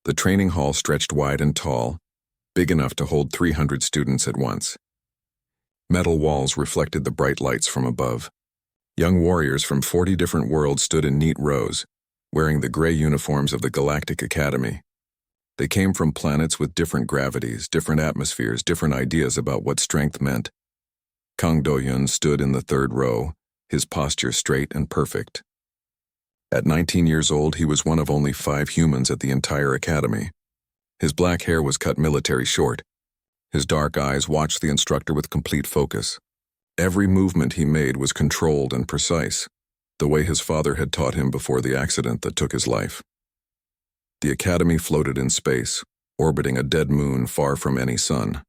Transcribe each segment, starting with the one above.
The training hall stretched wide and tall, big enough to hold 300 students at once. Metal walls reflected the bright lights from above. Young warriors from 40 different worlds stood in neat rows, wearing the gray uniforms of the Galactic Academy. They came from planets with different gravities, different atmospheres, different ideas about what strength meant. Kang Do-hyun stood in the third row, his posture straight and perfect. At 19 years old, he was one of only 5 humans at the entire academy. His black hair was cut military short. His dark eyes watched the instructor with complete focus. Every movement he made was controlled and precise, the way his father had taught him before the accident that took his life. The academy floated in space, orbiting a dead moon far from any sun.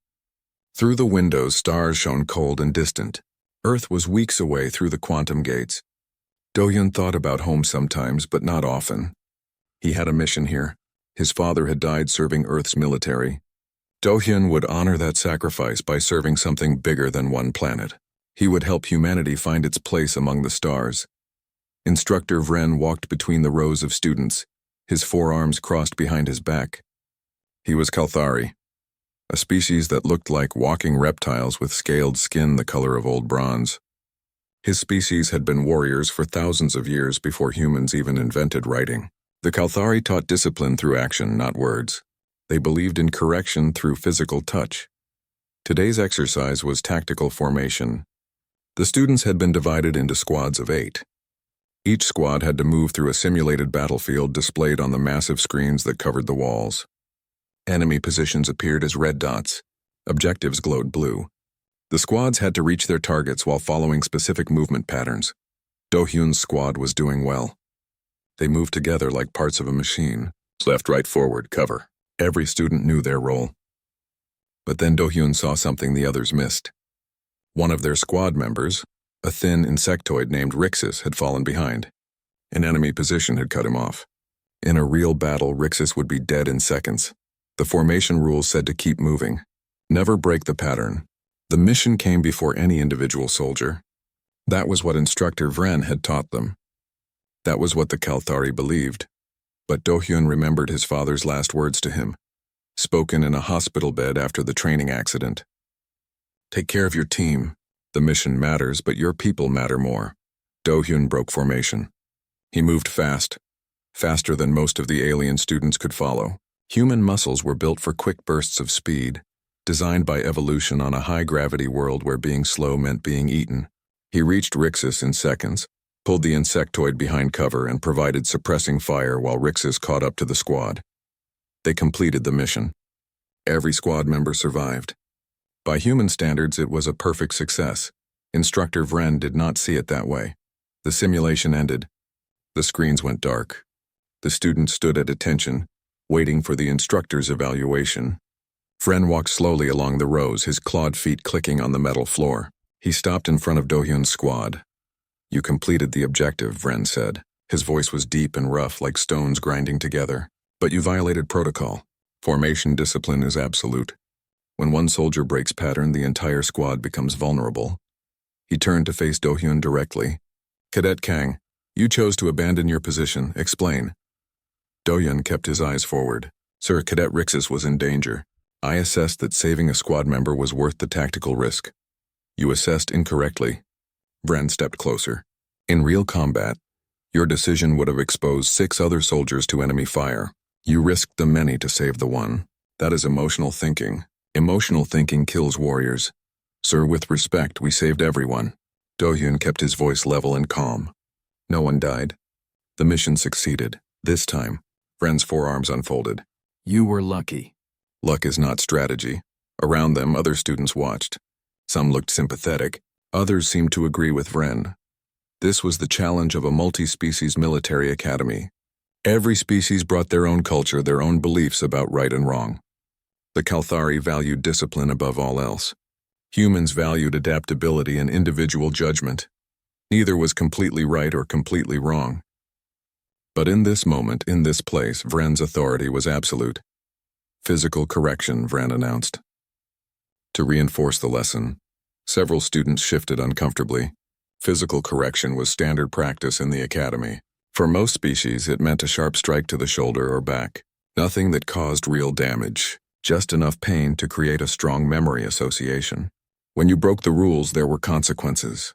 Through the windows, stars shone cold and distant. Earth was weeks away through the quantum gates. Do-hyun thought about home sometimes, but not often. He had a mission here. His father had died serving Earth's military. Do-hyun would honor that sacrifice by serving something bigger than one planet. He would help humanity find its place among the stars. Instructor Vren walked between the rows of students, his forearms crossed behind his back. He was Kalthari, a species that looked like walking reptiles with scaled skin the color of old bronze. His species had been warriors for thousands of years before humans even invented writing. The Kalthari taught discipline through action, not words. They believed in correction through physical touch. Today's exercise was tactical formation. The students had been divided into squads of 8. Each squad had to move through a simulated battlefield displayed on the massive screens that covered the walls. Enemy positions appeared as red dots. Objectives glowed blue. The squads had to reach their targets while following specific movement patterns. Do-hyun's squad was doing well. They moved together like parts of a machine. Left, right, forward, cover. Every student knew their role. But then Do-hyun saw something the others missed. One of their squad members, a thin insectoid named Rixus, had fallen behind. An enemy position had cut him off. In a real battle, Rixus would be dead in seconds. The formation rules said to keep moving. Never break the pattern. The mission came before any individual soldier. That was what Instructor Vren had taught them. That was what the Kalthari believed. But Do-hyun remembered his father's last words to him, spoken in a hospital bed after the training accident. Take care of your team. The mission matters, but your people matter more. Do-hyun broke formation. He moved fast, faster than most of the alien students could follow. Human muscles were built for quick bursts of speed, designed by evolution on a high-gravity world where being slow meant being eaten. He reached Rixus in seconds, pulled the insectoid behind cover, and provided suppressing fire while Rixus caught up to the squad. They completed the mission. Every squad member survived. By human standards, it was a perfect success. Instructor Vren did not see it that way. The simulation ended. The screens went dark. The students stood at attention, waiting for the instructor's evaluation. Vren walked slowly along the rows, his clawed feet clicking on the metal floor. He stopped in front of Do-hyun's squad. You completed the objective, Vren said. His voice was deep and rough, like stones grinding together. But you violated protocol. Formation discipline is absolute. When one soldier breaks pattern, the entire squad becomes vulnerable. He turned to face Do-hyun directly. Cadet Kang, you chose to abandon your position. Explain. Do-hyun kept his eyes forward. Sir, Cadet Rixus was in danger. I assessed that saving a squad member was worth the tactical risk. You assessed incorrectly. Vren stepped closer. In real combat, your decision would have exposed 6 other soldiers to enemy fire. You risked the many to save the one. That is emotional thinking. Emotional thinking kills warriors. Sir, with respect, we saved everyone. Do-hyun kept his voice level and calm. No one died. The mission succeeded. This time, Vren's forearms unfolded. You were lucky. Luck is not strategy. Around them, other students watched. Some looked sympathetic. Others seemed to agree with Vren. This was the challenge of a multi-species military academy. Every species brought their own culture, their own beliefs about right and wrong. The Kalthari valued discipline above all else. Humans valued adaptability and individual judgment. Neither was completely right or completely wrong. But in this moment, in this place, Vren's authority was absolute. Physical correction, Vren announced. To reinforce the lesson, several students shifted uncomfortably. Physical correction was standard practice in the academy. For most species, it meant a sharp strike to the shoulder or back. Nothing that caused real damage, just enough pain to create a strong memory association. When you broke the rules, there were consequences.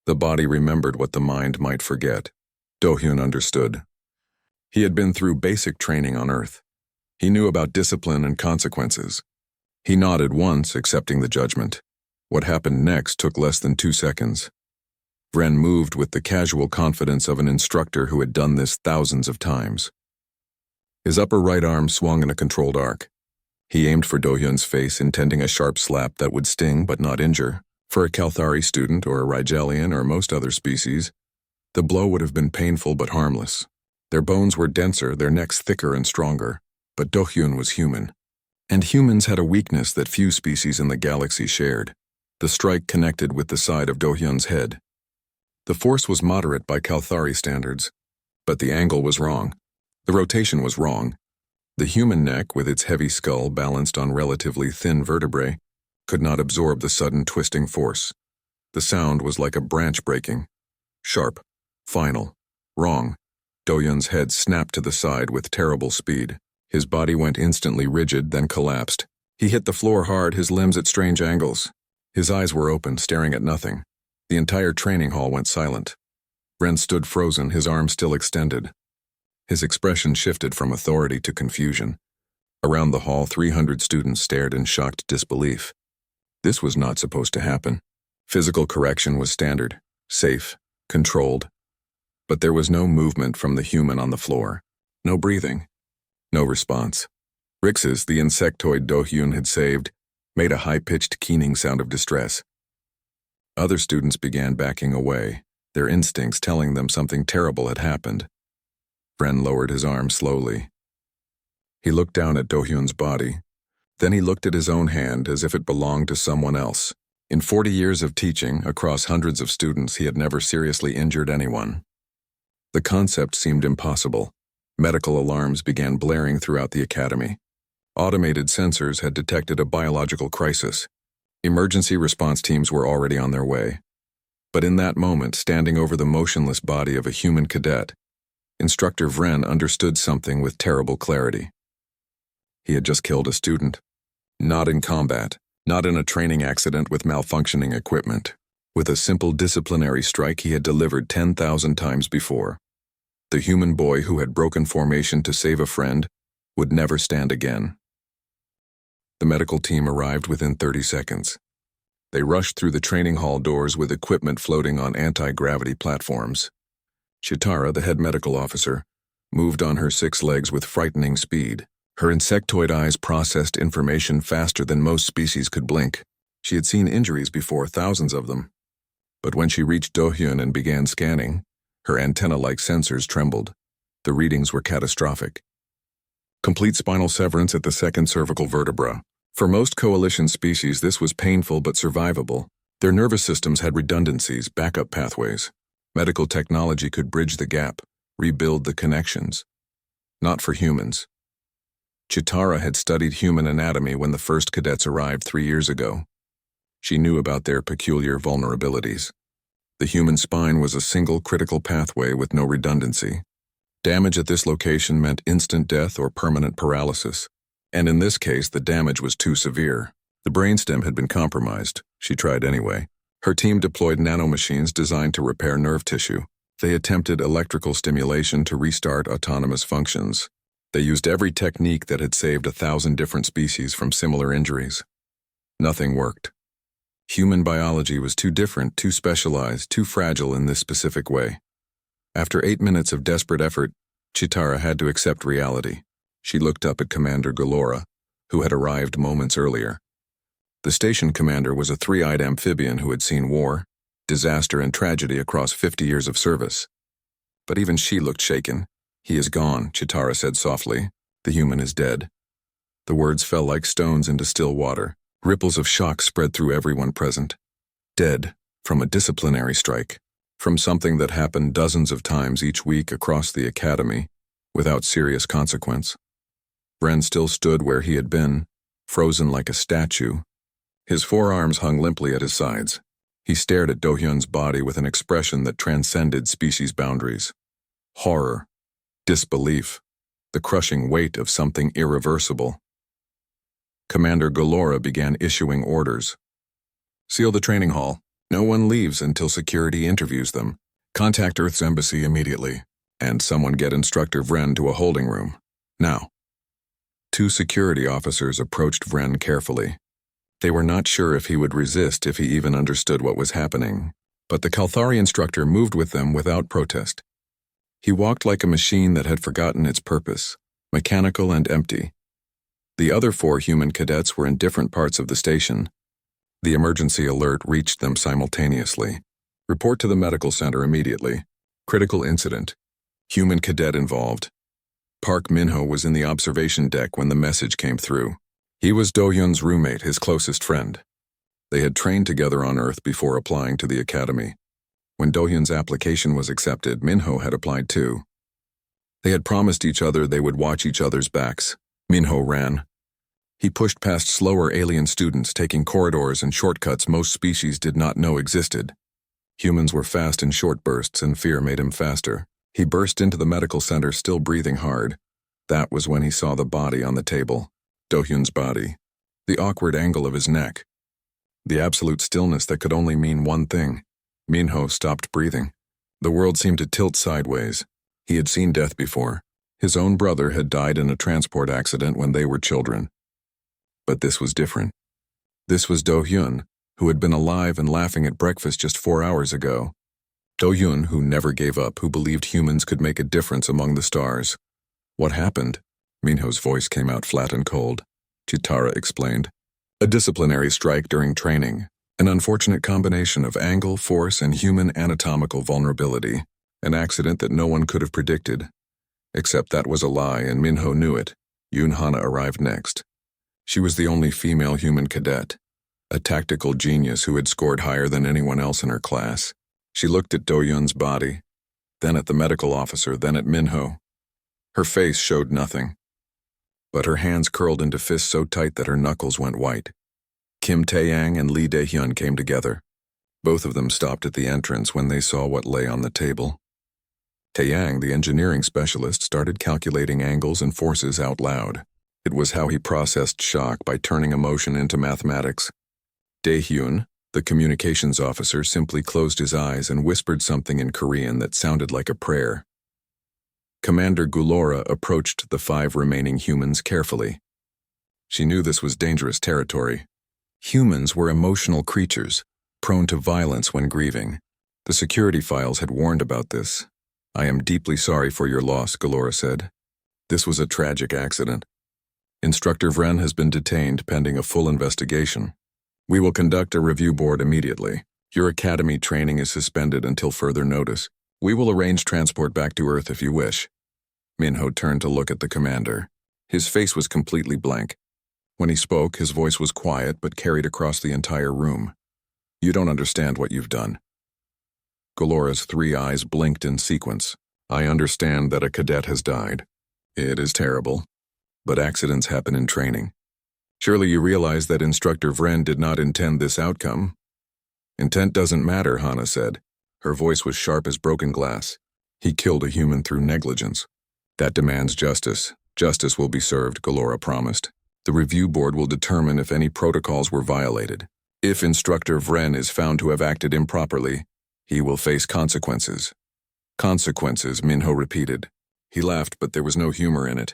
The body remembered what the mind might forget. Do-hyun understood. He had been through basic training on Earth. He knew about discipline and consequences. He nodded once, accepting the judgment. What happened next took less than 2 seconds. Vren moved with the casual confidence of an instructor who had done this thousands of times. His upper right arm swung in a controlled arc. He aimed for Do-hyun's face, intending a sharp slap that would sting but not injure. For a Kalthari student or a Rigelian or most other species, the blow would have been painful but harmless. Their bones were denser, their necks thicker and stronger, but Do-hyun was human. And humans had a weakness that few species in the galaxy shared. The strike connected with the side of Do-hyun's head. The force was moderate by Kalthari standards, but the angle was wrong. The rotation was wrong. The human neck, with its heavy skull balanced on relatively thin vertebrae, could not absorb the sudden twisting force. The sound was like a branch breaking. Sharp, final, wrong. Do-hyun's head snapped to the side with terrible speed. His body went instantly rigid, then collapsed. He hit the floor hard, his limbs at strange angles. His eyes were open, staring at nothing. The entire training hall went silent. Vren stood frozen, his arms still extended. His expression shifted from authority to confusion. Around the hall, 300 students stared in shocked disbelief. This was not supposed to happen. Physical correction was standard, safe, controlled. But there was no movement from the human on the floor. No breathing. No response. Rix's, the insectoid Do-hyun had saved, made a high-pitched keening sound of distress. Other students began backing away, their instincts telling them something terrible had happened. Vren lowered his arm slowly. He looked down at Do-hyun's body. Then he looked at his own hand as if it belonged to someone else. In 40 years of teaching, across hundreds of students, he had never seriously injured anyone. The concept seemed impossible. Medical alarms began blaring throughout the academy. Automated sensors had detected a biological crisis. Emergency response teams were already on their way. But in that moment, standing over the motionless body of a human cadet, Instructor Vren understood something with terrible clarity. He had just killed a student. Not in combat, not in a training accident with malfunctioning equipment. With a simple disciplinary strike he had delivered 10,000 times before. The human boy who had broken formation to save a friend would never stand again. The medical team arrived within 30 seconds. They rushed through the training hall doors with equipment floating on anti-gravity platforms. Chitara, the head medical officer, moved on her 6 legs with frightening speed. Her insectoid eyes processed information faster than most species could blink. She had seen injuries before, thousands of them. But when she reached Do-hyun and began scanning, her antenna-like sensors trembled. The readings were catastrophic. Complete spinal severance at the second cervical vertebra. For most coalition species, this was painful but survivable. Their nervous systems had redundancies, backup pathways. Medical technology could bridge the gap, rebuild the connections. Not for humans. Chitara had studied human anatomy when the first cadets arrived 3 years ago. She knew about their peculiar vulnerabilities. The human spine was a single critical pathway with no redundancy. Damage at this location meant instant death or permanent paralysis. And in this case, the damage was too severe. The brainstem had been compromised. She tried anyway. Her team deployed nanomachines designed to repair nerve tissue. They attempted electrical stimulation to restart autonomous functions. They used every technique that had saved 1,000 different species from similar injuries. Nothing worked. Human biology was too different, too specialized, too fragile in this specific way. After 8 minutes of desperate effort, Chitara had to accept reality. She looked up at Commander Galora, who had arrived moments earlier. The station commander was a 3-eyed amphibian who had seen war, disaster, and tragedy across 50 years of service. But even she looked shaken. "He is gone," Chitara said softly. "The human is dead." The words fell like stones into still water. Ripples of shock spread through everyone present. Dead, from a disciplinary strike, from something that happened dozens of times each week across the academy, without serious consequence. Vren still stood where he had been, frozen like a statue. His forearms hung limply at his sides. He stared at Do-hyun's body with an expression that transcended species boundaries. Horror. Disbelief. the crushing weight of something irreversible. Commander Galora began issuing orders. Seal the training hall. No one leaves until security interviews them. Contact Earth's embassy immediately, and someone get Instructor Vren to a holding room. Now. Two security officers approached Vren carefully. They were not sure if he would resist if he even understood what was happening, but the Kalthari instructor moved with them without protest. He walked like a machine that had forgotten its purpose, mechanical and empty. The other 4 human cadets were in different parts of the station. The emergency alert reached them simultaneously. Report to the medical center immediately. Critical incident. Human cadet involved. Park Minho was in the observation deck when the message came through. He was Do-Hyun's roommate, his closest friend. They had trained together on Earth before applying to the academy. When Do-Hyun's application was accepted, Minho had applied too. They had promised each other they would watch each other's backs. Minho ran. He pushed past slower alien students, taking corridors and shortcuts most species did not know existed. Humans were fast in short bursts, and fear made him faster. He burst into the medical center, still breathing hard. That was when he saw the body on the table. Do-Hyun's body. The awkward angle of his neck. The absolute stillness that could only mean one thing. Minho stopped breathing. The world seemed to tilt sideways. He had seen death before. His own brother had died in a transport accident when they were children. But this was different. This was Do-Hyun, who had been alive and laughing at breakfast just 4 hours ago. Do-Hyun, who never gave up, who believed humans could make a difference among the stars. What happened? Minho's voice came out flat and cold. Chitara explained. A disciplinary strike during training. An unfortunate combination of angle, force, and human anatomical vulnerability. An accident that no one could have predicted. Except that was a lie, and Minho knew it. Yoon Hana arrived next. She was the only female human cadet. A tactical genius who had scored higher than anyone else in her class. She looked at Do-Hyun's body, then at the medical officer, then at Minho. Her face showed nothing. But her hands curled into fists so tight that her knuckles went white. Kim Tae-yang and Lee Dae-hyun came together. Both of them stopped at the entrance when they saw what lay on the table. Tae-yang, the engineering specialist, started calculating angles and forces out loud. It was how he processed shock, by turning emotion into mathematics. Dae-hyun, the communications officer, simply closed his eyes and whispered something in Korean that sounded like a prayer. Commander Galora approached the 5 remaining humans carefully. She knew this was dangerous territory. Humans were emotional creatures, prone to violence when grieving. The security files had warned about this. I am deeply sorry for your loss, Galora said. This was a tragic accident. Instructor Vren has been detained pending a full investigation. We will conduct a review board immediately. Your academy training is suspended until further notice. We will arrange transport back to Earth if you wish. Minho turned to look at the commander. His face was completely blank. When he spoke, his voice was quiet but carried across the entire room. You don't understand what you've done. Galora's 3 eyes blinked in sequence. I understand that a cadet has died. It is terrible. But accidents happen in training. Surely you realize that Instructor Vren did not intend this outcome. Intent doesn't matter, Hana said. Her voice was sharp as broken glass. He killed a human through negligence. That demands justice. Justice will be served, Galora promised. The review board will determine if any protocols were violated. If Instructor Vren is found to have acted improperly, he will face consequences. Consequences, Minho repeated. He laughed, but there was no humor in it.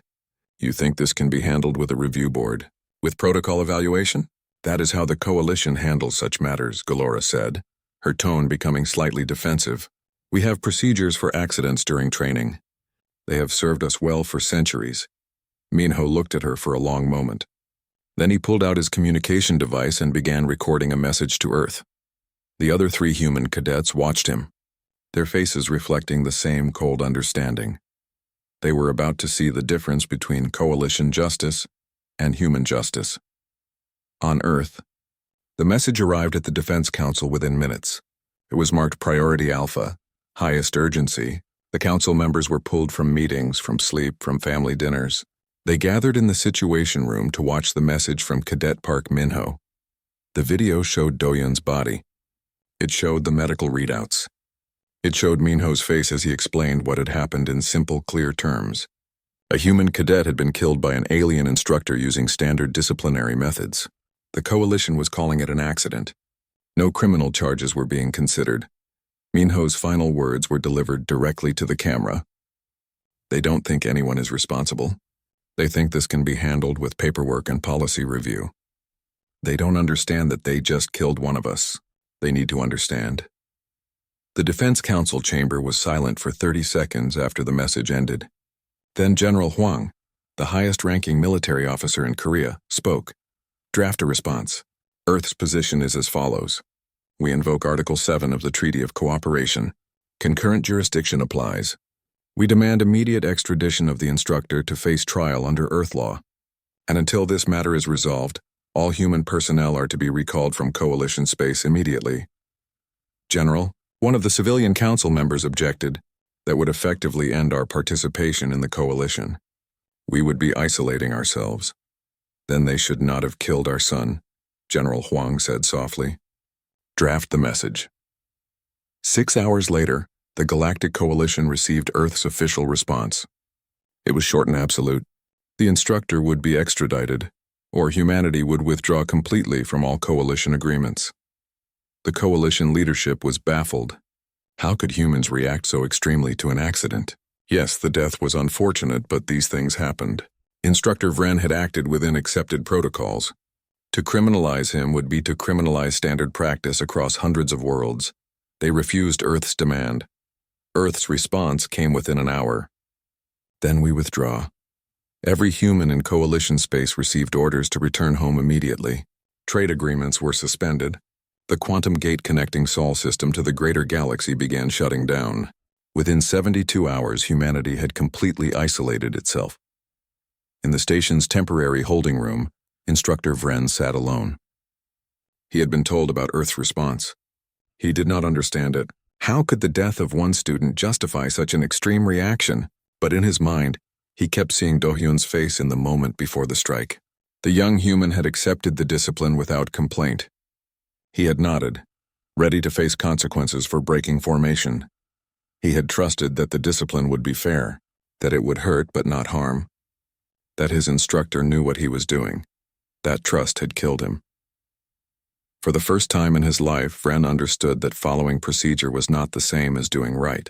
You think this can be handled with a review board? With protocol evaluation? That is how the coalition handles such matters, Galora said, her tone becoming slightly defensive. We have procedures for accidents during training. They have served us well for centuries. Minho looked at her for a long moment. Then he pulled out his communication device and began recording a message to Earth. The other 3 human cadets watched him, their faces reflecting the same cold understanding. They were about to see the difference between coalition justice and human justice. On Earth, the message arrived at the Defense Council within minutes. It was marked Priority Alpha, highest urgency. The council members were pulled from meetings, from sleep, from family dinners. They gathered in the Situation Room to watch the message from Cadet Park Minho. The video showed Do-Hyun's body. It showed the medical readouts. It showed Minho's face as he explained what had happened in simple, clear terms. A human cadet had been killed by an alien instructor using standard disciplinary methods. The coalition was calling it an accident. No criminal charges were being considered. Minho's final words were delivered directly to the camera. They don't think anyone is responsible. They think this can be handled with paperwork and policy review. They don't understand that they just killed one of us. They need to understand. The Defense Council chamber was silent for 30 seconds after the message ended. Then General Huang, the highest-ranking military officer in Korea, spoke. Draft a response. Earth's position is as follows. We invoke Article 7 of the Treaty of Cooperation. Concurrent jurisdiction applies. We demand immediate extradition of the instructor to face trial under Earth law. And until this matter is resolved, all human personnel are to be recalled from Coalition space immediately. General, one of the civilian council members objected. That would effectively end our participation in the Coalition. We would be isolating ourselves. Then they should not have killed our son, General Huang said softly. Draft the message. 6 hours later, the Galactic Coalition received Earth's official response. It was short and absolute. The instructor would be extradited, or humanity would withdraw completely from all Coalition agreements. The Coalition leadership was baffled. How could humans react so extremely to an accident? Yes, the death was unfortunate, but these things happened. Instructor Vren had acted within accepted protocols. To criminalize him would be to criminalize standard practice across hundreds of worlds. They refused Earth's demand. Earth's response came within an hour. Then we withdraw. Every human in Coalition space received orders to return home immediately. Trade agreements were suspended. The quantum gate connecting Sol system to the greater galaxy began shutting down. Within 72 hours, humanity had completely isolated itself. In the station's temporary holding room, Instructor Vren sat alone. He had been told about Earth's response. He did not understand it. How could the death of one student justify such an extreme reaction? But in his mind, he kept seeing Do-hyun's face in the moment before the strike. The young human had accepted the discipline without complaint. He had nodded, ready to face consequences for breaking formation. He had trusted that the discipline would be fair, that it would hurt but not harm, that his instructor knew what he was doing. That trust had killed him. For the first time in his life, Vren understood that following procedure was not the same as doing right.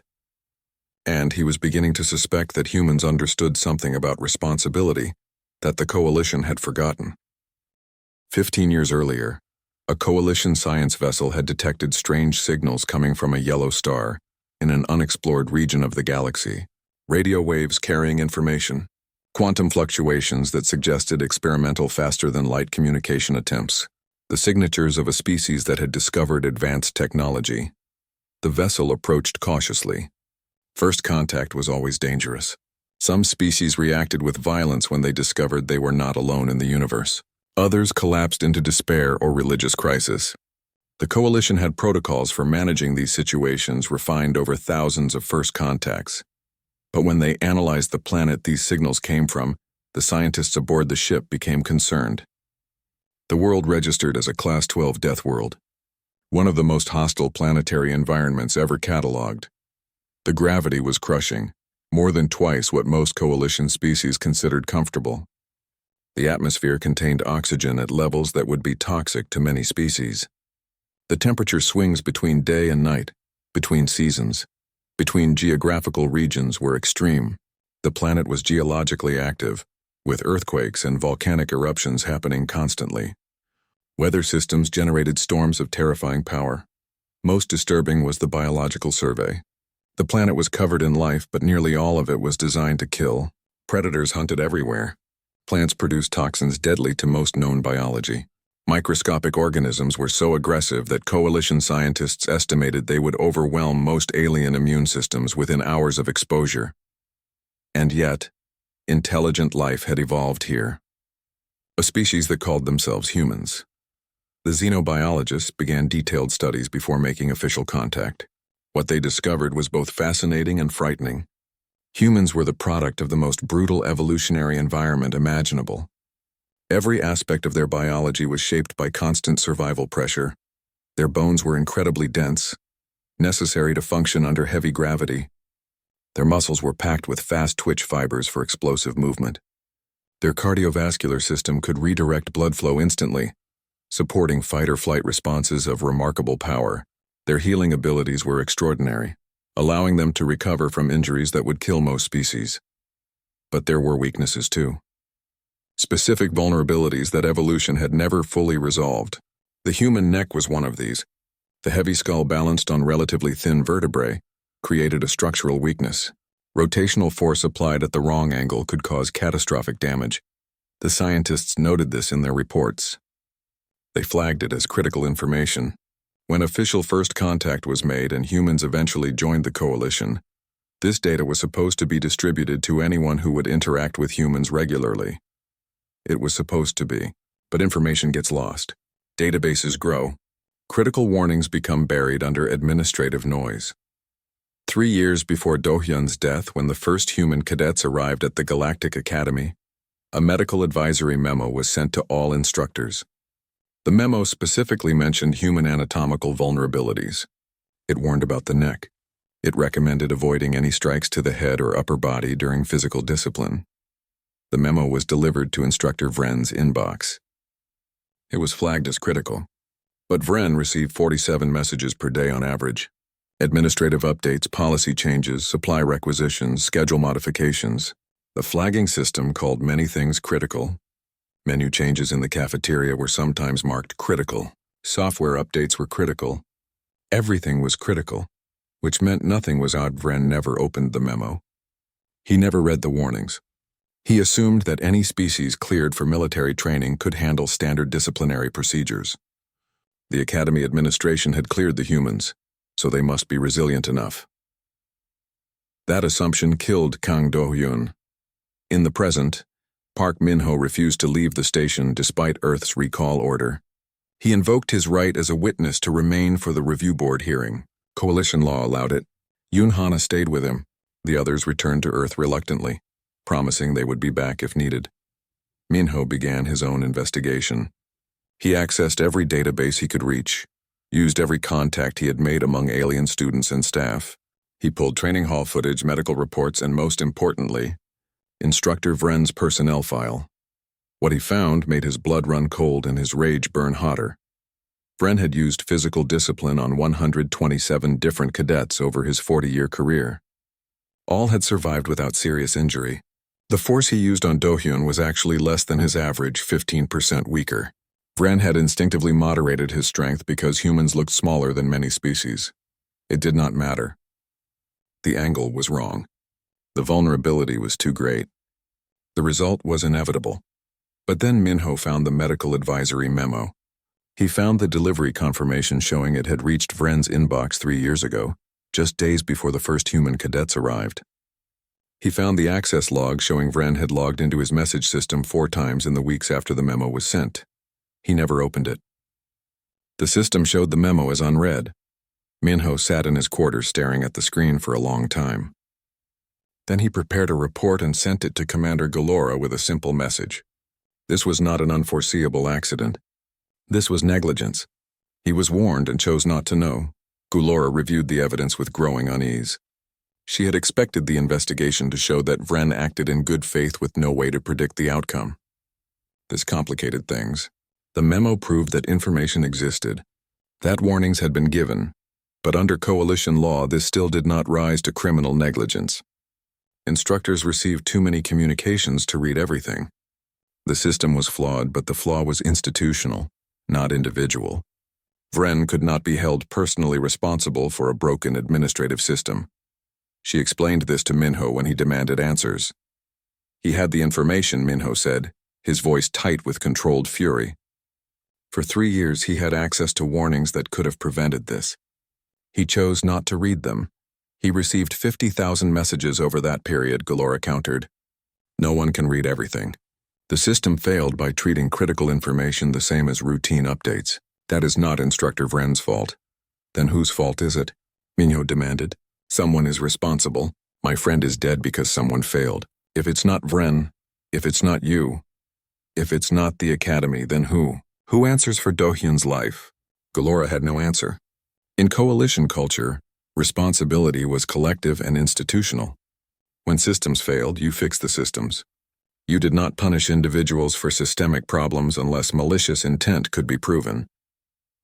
And he was beginning to suspect that humans understood something about responsibility that the Coalition had forgotten. 15 years earlier, a Coalition science vessel had detected strange signals coming from a yellow star in an unexplored region of the galaxy. Radio waves carrying information, quantum fluctuations that suggested experimental faster-than-light communication attempts, the signatures of a species that had discovered advanced technology. The vessel approached cautiously. First contact was always dangerous. Some species reacted with violence when they discovered they were not alone in the universe. Others collapsed into despair or religious crisis. The Coalition had protocols for managing these situations refined over thousands of first contacts. But when they analyzed the planet these signals came from, the scientists aboard the ship became concerned. The world registered as a Class 12 death world, one of the most hostile planetary environments ever catalogued. The gravity was crushing, more than twice what most Coalition species considered comfortable. The atmosphere contained oxygen at levels that would be toxic to many species. The temperature swings between day and night, between seasons, between geographical regions were extreme. The planet was geologically active, with earthquakes and volcanic eruptions happening constantly. Weather systems generated storms of terrifying power. Most disturbing was the biological survey. The planet was covered in life, but nearly all of it was designed to kill. Predators hunted everywhere. Plants produced toxins deadly to most known biology. Microscopic organisms were so aggressive that Coalition scientists estimated they would overwhelm most alien immune systems within hours of exposure. And yet, intelligent life had evolved here. A species that called themselves humans. The xenobiologists began detailed studies before making official contact. What they discovered was both fascinating and frightening. Humans were the product of the most brutal evolutionary environment imaginable. Every aspect of their biology was shaped by constant survival pressure. Their bones were incredibly dense, necessary to function under heavy gravity. Their muscles were packed with fast twitch fibers for explosive movement. Their cardiovascular system could redirect blood flow instantly, supporting fight-or-flight responses of remarkable power. Their healing abilities were extraordinary, allowing them to recover from injuries that would kill most species. But there were weaknesses too. Specific vulnerabilities that evolution had never fully resolved. The human neck was one of these. The heavy skull balanced on relatively thin vertebrae created a structural weakness. Rotational force applied at the wrong angle could cause catastrophic damage. The scientists noted this in their reports. They flagged it as critical information. When official first contact was made and humans eventually joined the coalition, this data was supposed to be distributed to anyone who would interact with humans regularly. It was supposed to be, but information gets lost. Databases grow. Critical warnings become buried under administrative noise. 3 years before Do-hyun's death, when the first human cadets arrived at the Galactic Academy, a medical advisory memo was sent to all instructors. The memo specifically mentioned human anatomical vulnerabilities. It warned about the neck. It recommended avoiding any strikes to the head or upper body during physical discipline. The memo was delivered to Instructor Vren's inbox. It was flagged as critical, but Vren received 47 messages per day on average. Administrative updates, policy changes, supply requisitions, schedule modifications. The flagging system called many things critical. Menu changes in the cafeteria were sometimes marked critical. Software updates were critical. Everything was critical, which meant nothing was odd. Vren never opened the memo. He never read the warnings. He assumed that any species cleared for military training could handle standard disciplinary procedures. The Academy administration had cleared the humans, so they must be resilient enough. That assumption killed Kang Do-hyun. In the present, Park Min-ho refused to leave the station despite Earth's recall order. He invoked his right as a witness to remain for the review board hearing. Coalition law allowed it. Yoon Hana stayed with him. The others returned to Earth reluctantly, promising they would be back if needed. Min-ho began his own investigation. He accessed every database he could reach, used every contact he had made among alien students and staff. He pulled training hall footage, medical reports, and most importantly, Instructor Vren's personnel file. What he found made his blood run cold and his rage burn hotter. Vren had used physical discipline on 127 different cadets over his 40-year career. All had survived without serious injury. The force he used on Do-hyun was actually less than his average, 15% weaker. Vren had instinctively moderated his strength because humans looked smaller than many species. It did not matter. The angle was wrong. The vulnerability was too great. The result was inevitable. But then Min-ho found the medical advisory memo. He found the delivery confirmation showing it had reached Vren's inbox 3 years ago, just days before the first human cadets arrived. He found the access log showing Vren had logged into his message system 4 times in the weeks after the memo was sent. He never opened it. The system showed the memo as unread. Min-ho sat in his quarters staring at the screen for a long time. Then he prepared a report and sent it to Commander Galora with a simple message. This was not an unforeseeable accident. This was negligence. He was warned and chose not to know. Galora reviewed the evidence with growing unease. She had expected the investigation to show that Vren acted in good faith with no way to predict the outcome. This complicated things. The memo proved that information existed, that warnings had been given, but under coalition law this still did not rise to criminal negligence. Instructors received too many communications to read everything. The system was flawed, but the flaw was institutional, not individual. Vren could not be held personally responsible for a broken administrative system. She explained this to Min-ho when he demanded answers. He had the information, Min-ho said, his voice tight with controlled fury. For 3 years he had access to warnings that could have prevented this. He chose not to read them. He received 50,000 messages over that period, Galora countered. No one can read everything. The system failed by treating critical information the same as routine updates. That is not Instructor Vren's fault. Then whose fault is it? Min-ho demanded. Someone is responsible. My friend is dead because someone failed. If it's not Vren, if it's not you, if it's not the Academy, then who? Who answers for Do-hyun's life? Galora had no answer. In coalition culture, responsibility was collective and institutional. When systems failed, you fixed the systems. You did not punish individuals for systemic problems unless malicious intent could be proven.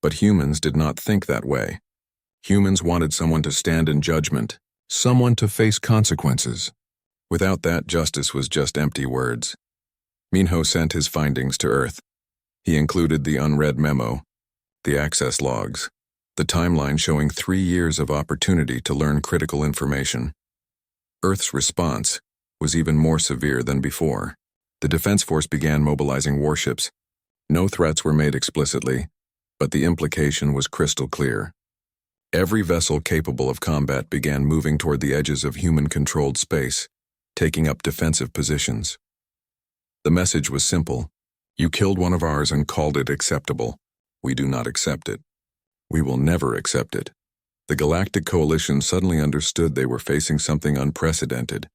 But humans did not think that way. Humans wanted someone to stand in judgment, someone to face consequences. Without that, justice was just empty words. Minho sent his findings to Earth. He included the unread memo, the access logs, the timeline showing 3 years of opportunity to learn critical information. Earth's response was even more severe than before. The Defense Force began mobilizing warships. No threats were made explicitly, but the implication was crystal clear. Every vessel capable of combat began moving toward the edges of human-controlled space, taking up defensive positions. The message was simple. You killed one of ours and called it acceptable. We do not accept it. We will never accept it. The Galactic Coalition suddenly understood they were facing something unprecedented.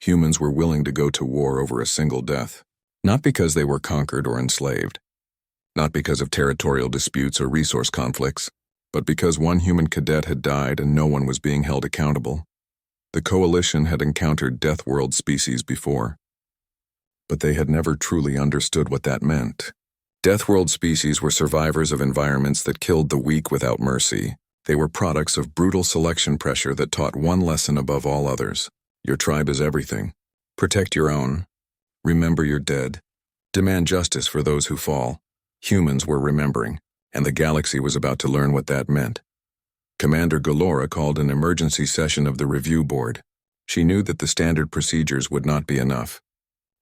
Humans were willing to go to war over a single death, not because they were conquered or enslaved, not because of territorial disputes or resource conflicts, but because one human cadet had died and no one was being held accountable. The Coalition had encountered Deathworld species before, but they had never truly understood what that meant. Deathworld species were survivors of environments that killed the weak without mercy. They were products of brutal selection pressure that taught one lesson above all others. Your tribe is everything. Protect your own. Remember your dead. Demand justice for those who fall. Humans were remembering, and the galaxy was about to learn what that meant. Commander Galora called an emergency session of the review board. She knew that the standard procedures would not be enough.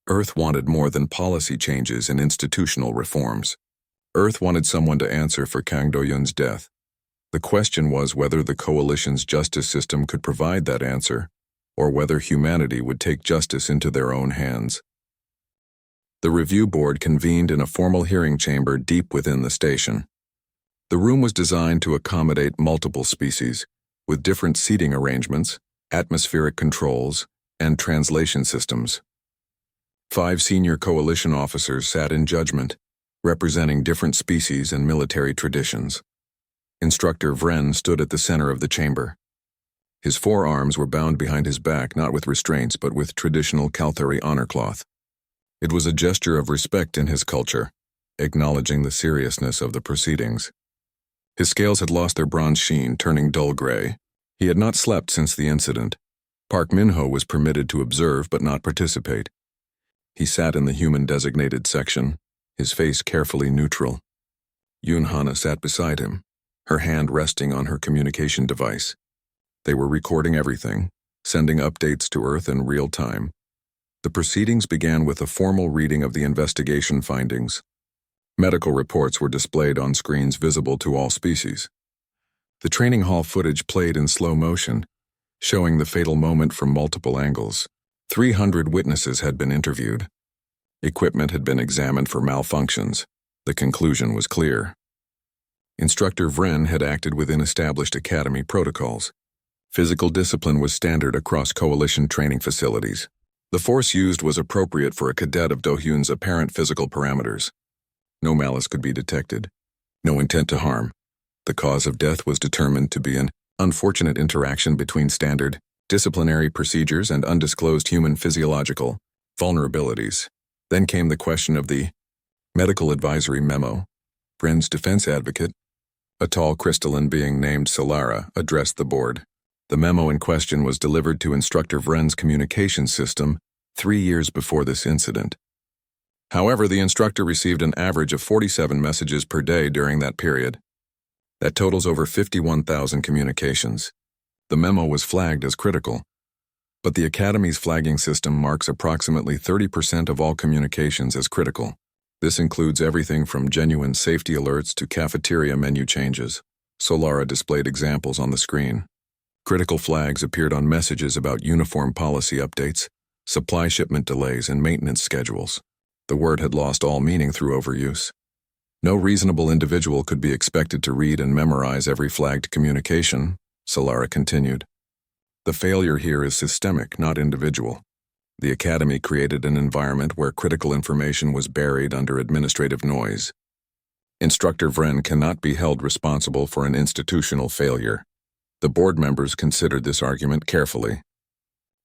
Earth wanted more than policy changes and institutional reforms. Earth wanted someone to answer for Kang Do-yun's death. The question was whether the Coalition's justice system could provide that answer, or whether humanity would take justice into their own hands. The review board convened in a formal hearing chamber deep within the station. The room was designed to accommodate multiple species, with different seating arrangements, atmospheric controls, and translation systems. 5 senior Coalition officers sat in judgment, representing different species and military traditions. Instructor Vren stood at the center of the chamber. His forearms were bound behind his back not with restraints but with traditional Kalthari honor cloth. It was a gesture of respect in his culture, acknowledging the seriousness of the proceedings. His scales had lost their bronze sheen, turning dull gray. He had not slept since the incident. Park Min-ho was permitted to observe but not participate. He sat in the human-designated section, his face carefully neutral. Yoon Hana sat beside him, her hand resting on her communication device. They were recording everything, sending updates to Earth in real time. The proceedings began with a formal reading of the investigation findings. Medical reports were displayed on screens visible to all species. The training hall footage played in slow motion, showing the fatal moment from multiple angles. 300 witnesses had been interviewed. Equipment had been examined for malfunctions. The conclusion was clear. Instructor Vren had acted within established academy protocols. Physical discipline was standard across Coalition training facilities. The force used was appropriate for a cadet of Do-hyun's apparent physical parameters. No malice could be detected. No intent to harm. The cause of death was determined to be an unfortunate interaction between standard disciplinary procedures and undisclosed human physiological vulnerabilities. Then came the question of the medical advisory memo. Vren's defense advocate, a tall crystalline being named Solara, addressed the board. The memo in question was delivered to Instructor Vren's communication system 3 years before this incident. However, the instructor received an average of 47 messages per day during that period. That totals over 51,000 communications. The memo was flagged as critical, but the Academy's flagging system marks approximately 30% of all communications as critical. This includes everything from genuine safety alerts to cafeteria menu changes. Solara displayed examples on the screen. Critical flags appeared on messages about uniform policy updates, supply shipment delays, and maintenance schedules. The word had lost all meaning through overuse. No reasonable individual could be expected to read and memorize every flagged communication, Solara continued. The failure here is systemic, not individual. The Academy created an environment where critical information was buried under administrative noise. Instructor Vren cannot be held responsible for an institutional failure. The board members considered this argument carefully.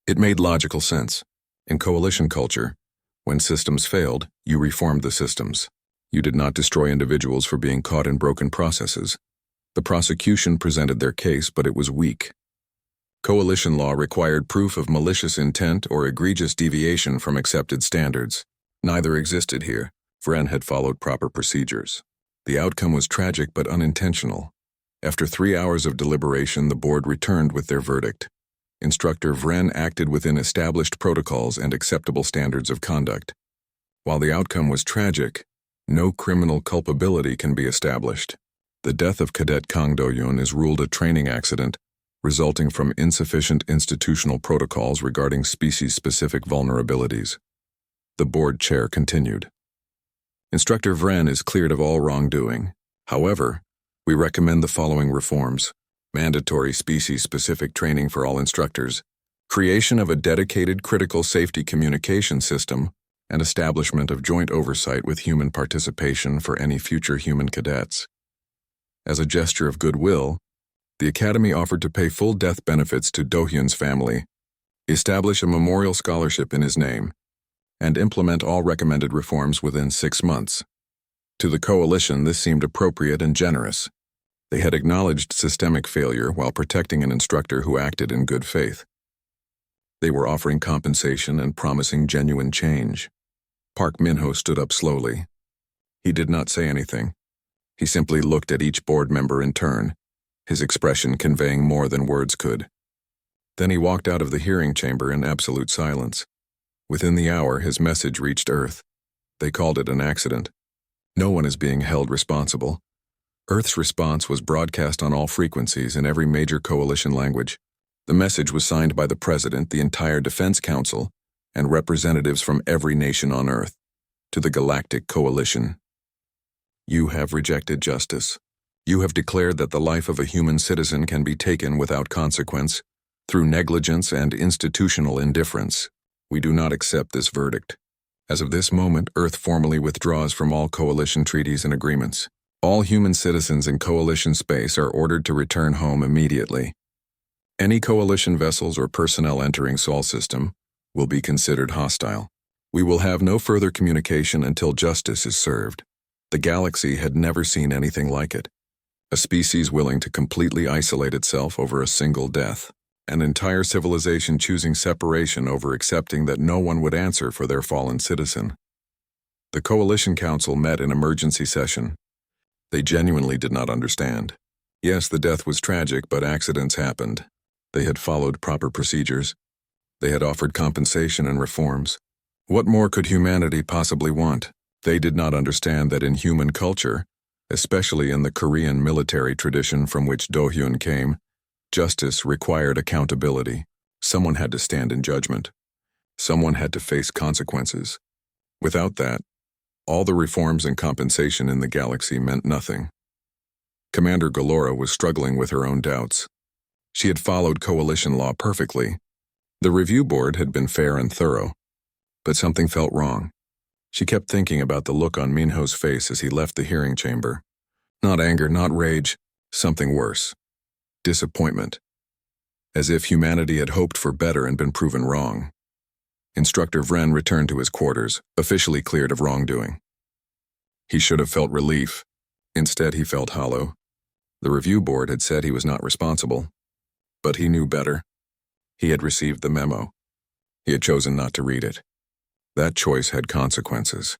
It made logical sense. In coalition culture, when systems failed, you reformed the systems. You did not destroy individuals for being caught in broken processes. The prosecution presented their case, but it was weak. Coalition law required proof of malicious intent or egregious deviation from accepted standards. Neither existed here. Vren had followed proper procedures. The outcome was tragic but unintentional. After 3 hours of deliberation, the board returned with their verdict. Instructor Vren acted within established protocols and acceptable standards of conduct. While the outcome was tragic, no criminal culpability can be established. The death of Cadet Kang Do-yun is ruled a training accident, resulting from insufficient institutional protocols regarding species-specific vulnerabilities. The board chair continued. Instructor Vren is cleared of all wrongdoing. However, we recommend the following reforms: mandatory species-specific training for all instructors, creation of a dedicated critical safety communication system, and establishment of joint oversight with human participation for any future human cadets. As a gesture of goodwill, the Academy offered to pay full death benefits to Do-hyun's family, establish a memorial scholarship in his name, and implement all recommended reforms within 6 months. To the coalition, this seemed appropriate and generous. They had acknowledged systemic failure while protecting an instructor who acted in good faith. They were offering compensation and promising genuine change. Park Min-ho stood up slowly. He did not say anything. He simply looked at each board member in turn, his expression conveying more than words could. Then he walked out of the hearing chamber in absolute silence. Within the hour, his message reached Earth. They called it an accident. No one is being held responsible. Earth's response was broadcast on all frequencies in every major coalition language. The message was signed by the President, the entire Defense Council, and representatives from every nation on Earth. To the Galactic Coalition. You have rejected justice. You have declared that the life of a human citizen can be taken without consequence, through negligence and institutional indifference. We do not accept this verdict. As of this moment, Earth formally withdraws from all coalition treaties and agreements. All human citizens in coalition space are ordered to return home immediately. Any coalition vessels or personnel entering Sol system will be considered hostile. We will have no further communication until justice is served. The galaxy had never seen anything like it. A species willing to completely isolate itself over a single death. An entire civilization choosing separation over accepting that no one would answer for their fallen citizen. The Coalition Council met in emergency session. They genuinely did not understand. Yes, the death was tragic, but accidents happened. They had followed proper procedures. They had offered compensation and reforms. What more could humanity possibly want? They did not understand that in human culture, especially in the Korean military tradition from which Do-hyun came, justice required accountability. Someone had to stand in judgment. Someone had to face consequences. Without that, all the reforms and compensation in the galaxy meant nothing. Commander Galora was struggling with her own doubts. She had followed coalition law perfectly. The review board had been fair and thorough. But something felt wrong. She kept thinking about the look on Minho's face as he left the hearing chamber. Not anger, not rage, something worse. Disappointment. As if humanity had hoped for better and been proven wrong. Instructor Vren returned to his quarters, officially cleared of wrongdoing. He should have felt relief. Instead, he felt hollow. The review board had said he was not responsible. But he knew better. He had received the memo. He had chosen not to read it. That choice had consequences.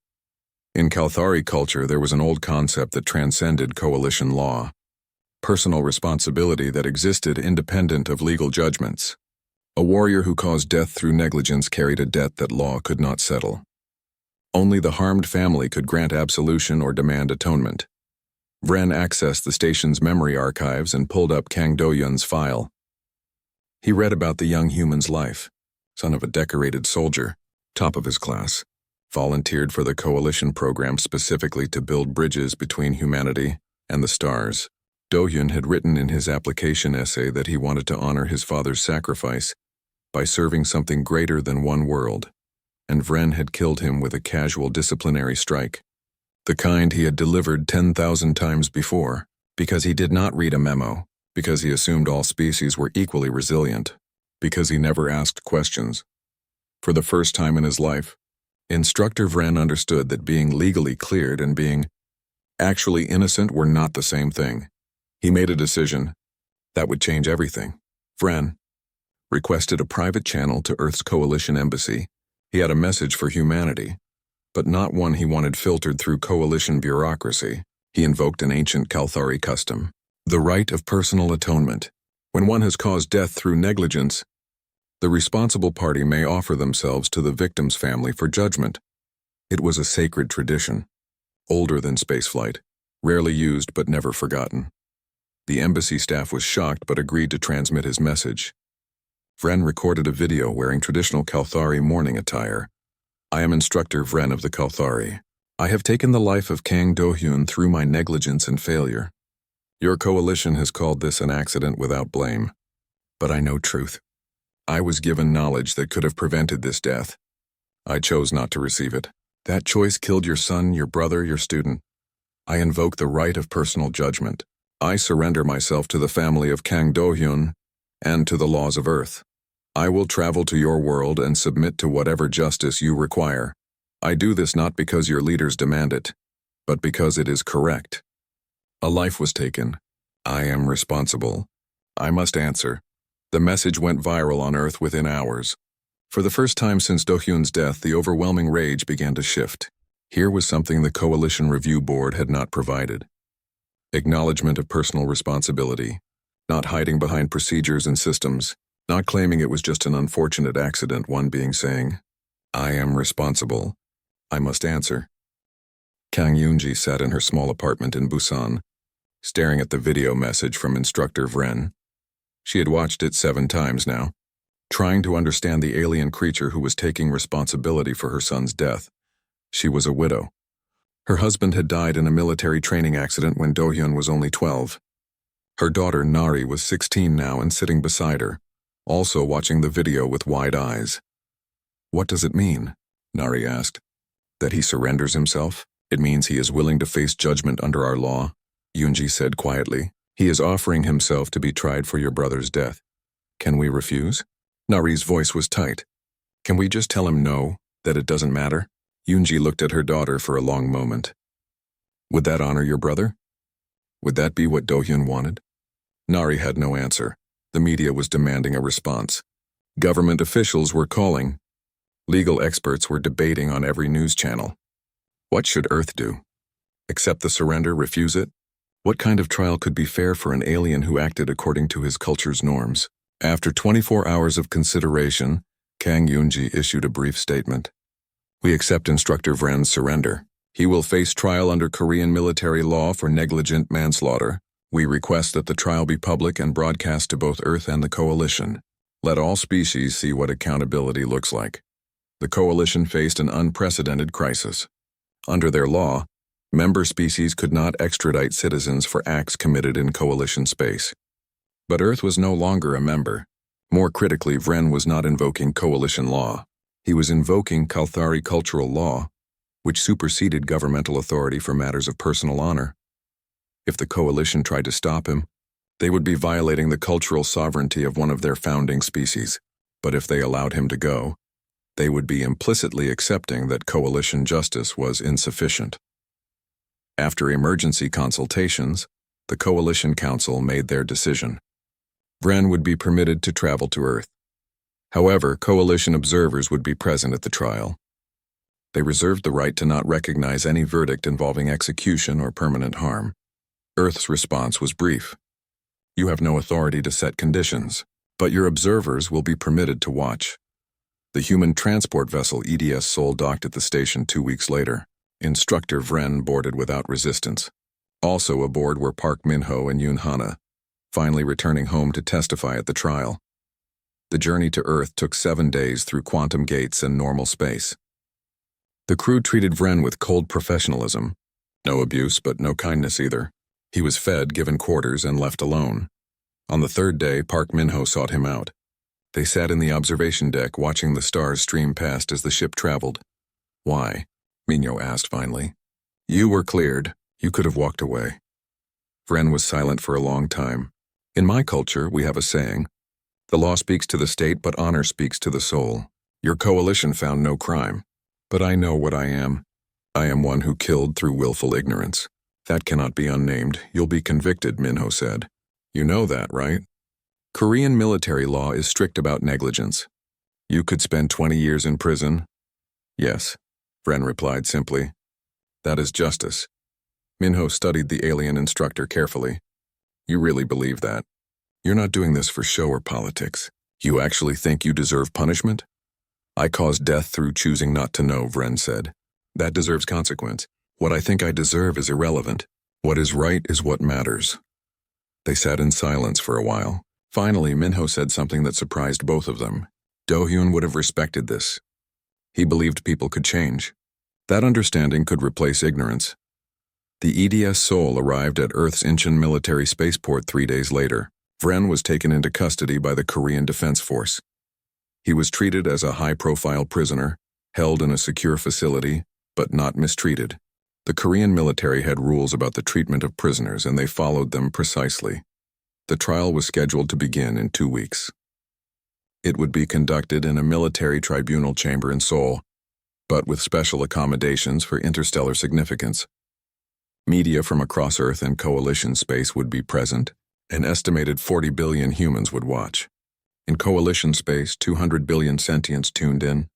In Kalthari culture, there was an old concept that transcended coalition law. Personal responsibility that existed independent of legal judgments. A warrior who caused death through negligence carried a debt that law could not settle. Only the harmed family could grant absolution or demand atonement. Vren accessed the station's memory archives and pulled up Kang Do-yun's file. He read about the young human's life. Son of a decorated soldier, top of his class, volunteered for the coalition program specifically to build bridges between humanity and the stars. Do-hyun had written in his application essay that he wanted to honor his father's sacrifice by serving something greater than one world, and Vren had killed him with a casual disciplinary strike, the kind he had delivered 10,000 times before, because he did not read a memo, because he assumed all species were equally resilient, because he never asked questions. For the first time in his life, Instructor Vren understood that being legally cleared and being actually innocent were not the same thing. He made a decision that would change everything. Vren requested a private channel to Earth's Coalition embassy. He had a message for humanity, but not one he wanted filtered through Coalition bureaucracy. He invoked an ancient Kalthari custom, the right of personal atonement. When one has caused death through negligence, the responsible party may offer themselves to the victim's family for judgment. It was a sacred tradition, older than spaceflight, rarely used but never forgotten. The embassy staff was shocked but agreed to transmit his message. Vren recorded a video wearing traditional Kalthari mourning attire. I am Instructor Vren of the Kalthari. I have taken the life of Kang Do-hyun through my negligence and failure. Your coalition has called this an accident without blame. But I know truth. I was given knowledge that could have prevented this death. I chose not to receive it. That choice killed your son, your brother, your student. I invoke the right of personal judgment. I surrender myself to the family of Kang Do-hyun and to the laws of Earth. I will travel to your world and submit to whatever justice you require. I do this not because your leaders demand it, but because it is correct. A life was taken. I am responsible. I must answer. The message went viral on Earth within hours. For the first time since Do-hyun's death, the overwhelming rage began to shift. Here was something the Coalition Review Board had not provided. Acknowledgement of personal responsibility, not hiding behind procedures and systems, not claiming it was just an unfortunate accident, one being saying, I am responsible. I must answer. Kang Yoonji sat in her small apartment in Busan, staring at the video message from Instructor Vren. She had watched it 7 times now, trying to understand the alien creature who was taking responsibility for her son's death. She was a widow. Her husband had died in a military training accident when Do-hyun was only 12. Her daughter Nari was 16 now and sitting beside her, also watching the video with wide eyes. What does it mean? Nari asked. That he surrenders himself? It means he is willing to face judgment under our law, Yoonji said quietly. He is offering himself to be tried for your brother's death. Can we refuse? Nari's voice was tight. Can we just tell him no, that it doesn't matter? Yoonji looked at her daughter for a long moment. Would that honor your brother? Would that be what Do-hyun wanted? Nari had no answer. The media was demanding a response. Government officials were calling. Legal experts were debating on every news channel. What should Earth do? Accept the surrender, refuse it? What kind of trial could be fair for an alien who acted according to his culture's norms? After 24 hours of consideration, Kang Yoonji issued a brief statement. We accept Instructor Vren's surrender. He will face trial under Korean military law for negligent manslaughter. We request that the trial be public and broadcast to both Earth and the Coalition. Let all species see what accountability looks like. The Coalition faced an unprecedented crisis. Under their law, member species could not extradite citizens for acts committed in Coalition space. But Earth was no longer a member. More critically, Vren was not invoking Coalition law. He was invoking Kalthari cultural law, which superseded governmental authority for matters of personal honor. If the Coalition tried to stop him, they would be violating the cultural sovereignty of one of their founding species. But if they allowed him to go, they would be implicitly accepting that Coalition justice was insufficient. After emergency consultations, the Coalition Council made their decision. Vren would be permitted to travel to Earth. However, Coalition observers would be present at the trial. They reserved the right to not recognize any verdict involving execution or permanent harm. Earth's response was brief. You have no authority to set conditions, but your observers will be permitted to watch. The human transport vessel EDS Seoul docked at the station 2 weeks later. Instructor Vren boarded without resistance. Also aboard were Park Min-ho and Yoon Hana, finally returning home to testify at the trial. The journey to Earth took 7 days through quantum gates and normal space. The crew treated Vren with cold professionalism. No abuse, but no kindness either. He was fed, given quarters, and left alone. On the 3rd day, Park Min-ho sought him out. They sat in the observation deck watching the stars stream past as the ship traveled. Why? Min-ho asked finally. You were cleared. You could have walked away. Vren was silent for a long time. In my culture, we have a saying, The law speaks to the state, but honor speaks to the soul. Your coalition found no crime. But I know what I am. I am one who killed through willful ignorance. That cannot be unnamed. You'll be convicted, Minho said. You know that, right? Korean military law is strict about negligence. You could spend 20 years in prison. Yes, Vren replied simply. That is justice. Minho studied the alien instructor carefully. You really believe that? You're not doing this for show or politics. You actually think you deserve punishment? I caused death through choosing not to know, Vren said. That deserves consequence. What I think I deserve is irrelevant. What is right is what matters. They sat in silence for a while. Finally, Minho said something that surprised both of them. Do-hyun would have respected this. He believed people could change. That understanding could replace ignorance. The EDS Seoul arrived at Earth's Incheon military spaceport 3 days later. Vren was taken into custody by the Korean Defense Force. He was treated as a high-profile prisoner, held in a secure facility, but not mistreated. The Korean military had rules about the treatment of prisoners, and they followed them precisely. The trial was scheduled to begin in 2 weeks. It would be conducted in a military tribunal chamber in Seoul, but with special accommodations for interstellar significance. Media from across Earth and coalition space would be present. An estimated 40 billion humans would watch. In coalition space, 200 billion sentients tuned in,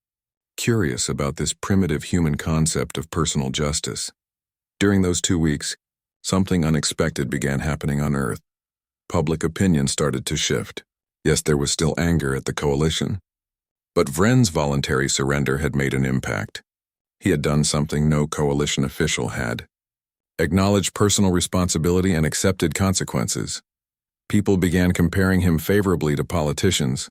curious about this primitive human concept of personal justice. During those 2 weeks, something unexpected began happening on Earth. Public opinion started to shift. Yes, there was still anger at the coalition. But Vren's voluntary surrender had made an impact. He had done something no coalition official had. Acknowledged personal responsibility and accepted consequences. People began comparing him favorably to politicians,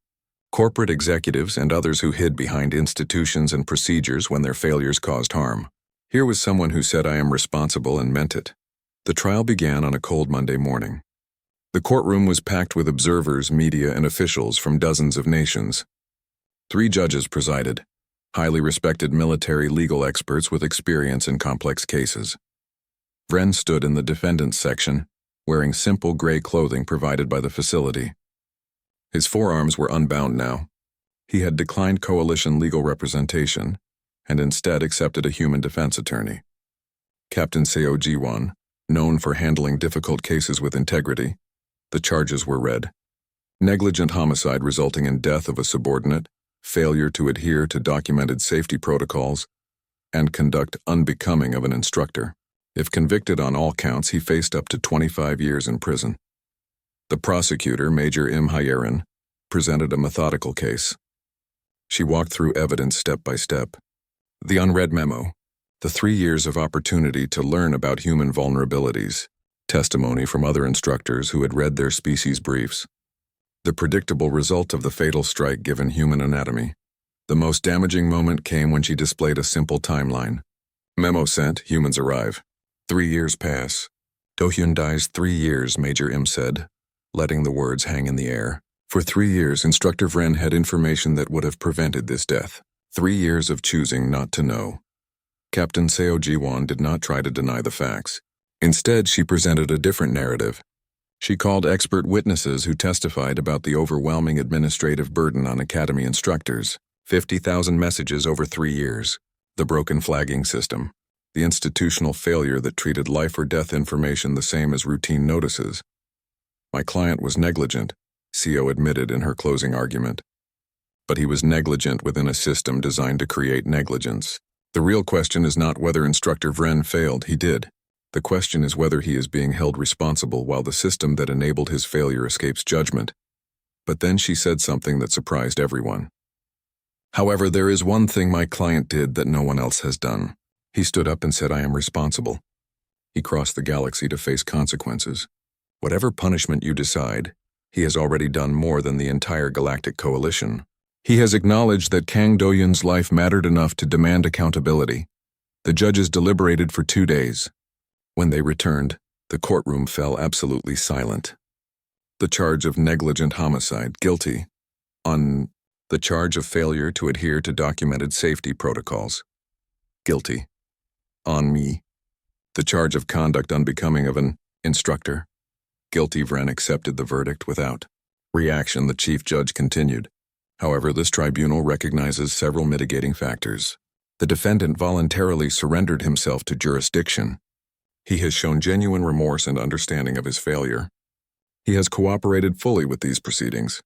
corporate executives, and others who hid behind institutions and procedures when their failures caused harm. Here was someone who said, I am responsible, and meant it. The trial began on a cold Monday morning. The courtroom was packed with observers, media, and officials from dozens of nations. 3 judges presided, highly respected military legal experts with experience in complex cases. Vren stood in the defendant's section, wearing simple gray clothing provided by the facility. His forearms were unbound now. He had declined coalition legal representation and instead accepted a human defense attorney. Captain Seo Ji-won, known for handling difficult cases with integrity. The charges were read. Negligent homicide resulting in death of a subordinate, failure to adhere to documented safety protocols, and conduct unbecoming of an instructor. If convicted on all counts, he faced up to 25 years in prison. The prosecutor, Major Im Hyerin, presented a methodical case. She walked through evidence step by step. The unread memo, the 3 years of opportunity to learn about human vulnerabilities, testimony from other instructors who had read their species briefs, the predictable result of the fatal strike given human anatomy. The most damaging moment came when she displayed a simple timeline. Memo sent, humans arrive. 3 years pass. Do-hyun dies 3 years, Major Im said, letting the words hang in the air. For 3 years, Instructor Vren had information that would have prevented this death. 3 years of choosing not to know. Captain Seo Ji-won did not try to deny the facts. Instead, she presented a different narrative. She called expert witnesses who testified about the overwhelming administrative burden on Academy instructors, 50,000 messages over 3 years, the broken flagging system, the institutional failure that treated life or death information the same as routine notices. My client was negligent, Seo admitted in her closing argument. But he was negligent within a system designed to create negligence. The real question is not whether Instructor Vren failed, he did. The question is whether he is being held responsible while the system that enabled his failure escapes judgment. But then she said something that surprised everyone. However, there is one thing my client did that no one else has done. He stood up and said, I am responsible. He crossed the galaxy to face consequences. Whatever punishment you decide, he has already done more than the entire Galactic Coalition. He has acknowledged that Kang Do-hyun's life mattered enough to demand accountability. The judges deliberated for 2 days. When they returned, the courtroom fell absolutely silent. The charge of negligent homicide, guilty. On the charge of failure to adhere to documented safety protocols, guilty. On me. The charge of conduct unbecoming of an instructor, guilty. Vren accepted the verdict without reaction, the chief judge continued. However, this tribunal recognizes several mitigating factors. The defendant voluntarily surrendered himself to jurisdiction. He has shown genuine remorse and understanding of his failure. He has cooperated fully with these proceedings.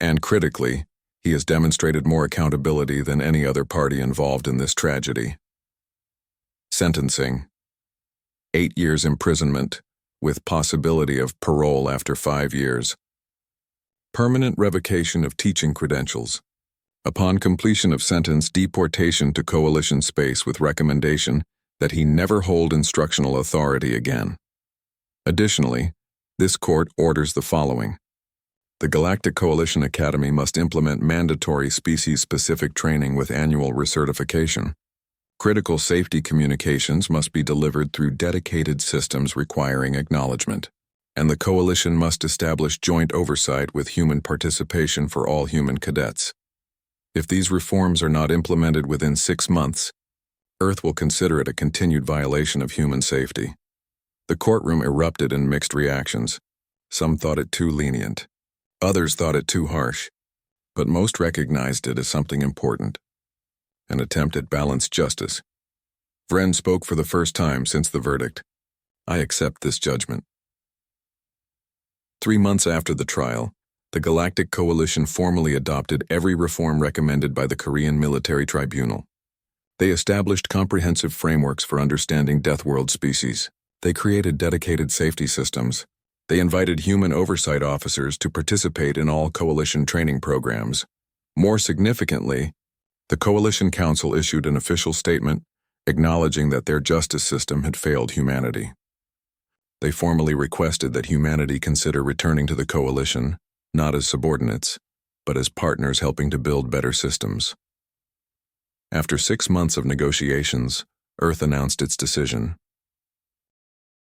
And critically, he has demonstrated more accountability than any other party involved in this tragedy. Sentencing: 8 years imprisonment, with possibility of parole after 5 years. Permanent revocation of teaching credentials. Upon completion of sentence, deportation to coalition space with recommendation that he never hold instructional authority again. Additionally, this court orders the following. The Galactic Coalition Academy must implement mandatory species-specific training with annual recertification. Critical safety communications must be delivered through dedicated systems requiring acknowledgement. And the coalition must establish joint oversight with human participation for all human cadets. If these reforms are not implemented within 6 months, Earth will consider it a continued violation of human safety. The courtroom erupted in mixed reactions. Some thought it too lenient. Others thought it too harsh. But most recognized it as something important. An attempt at balanced justice. Vren spoke for the first time since the verdict. I accept this judgment. 3 months after the trial, the Galactic Coalition formally adopted every reform recommended by the Korean Military Tribunal. They established comprehensive frameworks for understanding Deathworld species. They created dedicated safety systems. They invited human oversight officers to participate in all coalition training programs. More significantly, the Coalition Council issued an official statement acknowledging that their justice system had failed humanity. They formally requested that humanity consider returning to the coalition, not as subordinates, but as partners helping to build better systems. After 6 months of negotiations, Earth announced its decision.